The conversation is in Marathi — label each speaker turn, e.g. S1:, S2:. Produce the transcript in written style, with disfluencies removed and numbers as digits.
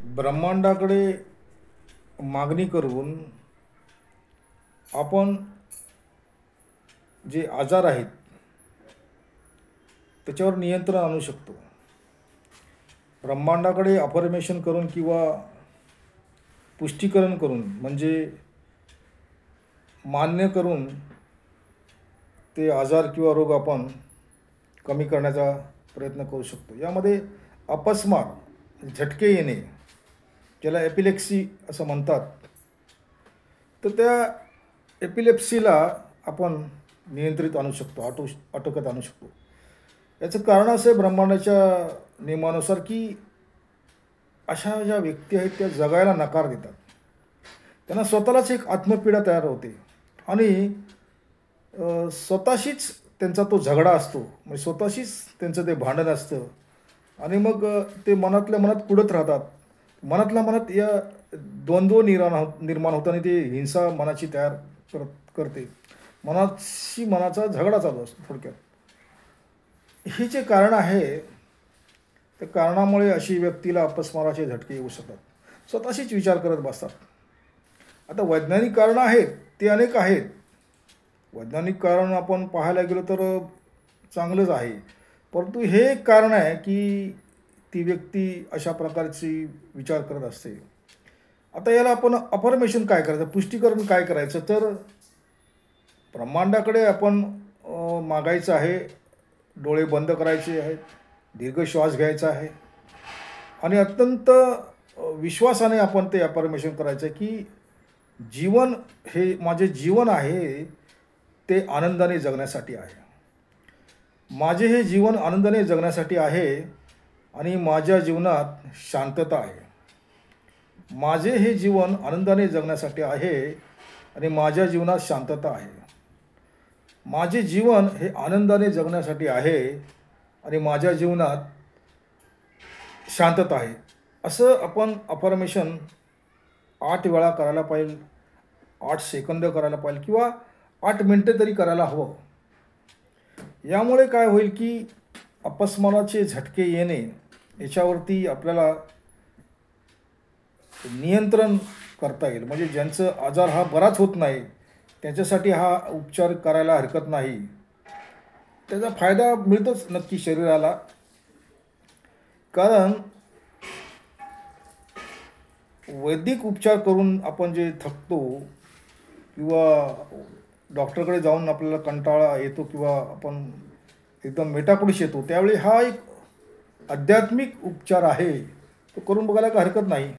S1: ब्रह्मांडाकडे मागणी करून आपण जे आजार आहेत त्याच्यावर नियंत्रण आणू शकतो. ब्रह्मांडाकडे अफर्मेशन करून किंवा पुष्टीकरण करून म्हणजे मान्य करून ते आजार किंवा रोग आपण कमी करण्याचा प्रयत्न करू शकतो. यामध्ये अपस्मार, झटके येणे, ज्याला एपिलेक्सी असं म्हणतात, तर त्या एपिलेप्सीला आपण नियंत्रित आणू शकतो, आटोक्यात आणू शकतो. याचं कारण असं आहे ब्रह्मांडाच्या नियमानुसार की अशा ज्या व्यक्ती आहेत त्या जगायला नकार देतात. त्यांना स्वतःलाच एक आत्मपीडा तयार होते आणि स्वतःशीच त्यांचा तो झगडा असतो, म्हणजे स्वतःशीच त्यांचं ते भांडण असतं आणि मग ते मनातल्या मनात कुढत राहतात. मनातल्या मनात या द्वंद्व निर्माण होतं आणि ते हिंसा मनाची तयार करते. मनाशी मनाचा झगडा चालू असतो थोडक्यात. हे जे कारण आहे त्या कारणामुळे अशी व्यक्तीला अपस्माराचे झटके येऊ शकतात. स्वतःशीच विचार करत बसतात. आता वैज्ञानिक कारणं आहेत, ते अनेक आहेत. वैज्ञानिक कारण आपण पाहायला गेलो तर चांगलंच आहे, परंतु हे एक कारण आहे की ती व्यक्ती अशा प्रकारची विचार करत असते. आता याला आपण अफर्मेशन काय करायचं, पुष्टीकरण काय करायचं, तर ब्रह्मांडाकडे आपण मागायचं आहे, डोळे बंद करायचे आहेत, दीर्घ श्वास घ्यायचा आहे आणि अत्यंत विश्वासाने आपण ते अफर्मेशन करायचं आहे की जीवन हे माझे जीवन आहे ते आनंदाने जगण्यासाठी आहे. माझे हे जीवन आनंदाने जगण्यासाठी आहे आणि माझ्या जीवनात शांतता आहे. माझे हे जीवन आनंदाने जगण्यासाठी आहे आणि माझ्या जीवनात शांतता आहे. माझे जीवन हे आनंदाने जगण्यासाठी आहे आणि माझ्या जीवनात शांतता आहे. असं आपण अफर्मेशन 8 वेळा करायला पाहिजे, 8 सेकंद करायला पाहिजे किंवा 8 मिनटं तरी करायला हवं. यामुळे काय होईल की अपस्माराचे झटके येणे याच्यावरती आपल्याला नियंत्रण करता येईल. म्हणजे ज्यांचं आजार हा बराच होत नाही त्याच्यासाठी हा उपचार करायला हरकत नाही. त्याचा फायदा मिळतोच नक्की शरीराला. कारण वैदिक उपचार करून आपण जे थकतो किंवा डॉक्टरकडे जाऊन आपल्याला कंटाळा येतो किंवा आपण एकदम मेटाकुटीस येतो, त्यावेळी हा एक आध्यात्मिक उपचार आहे, तो करून बघायला काही हरकत नाही.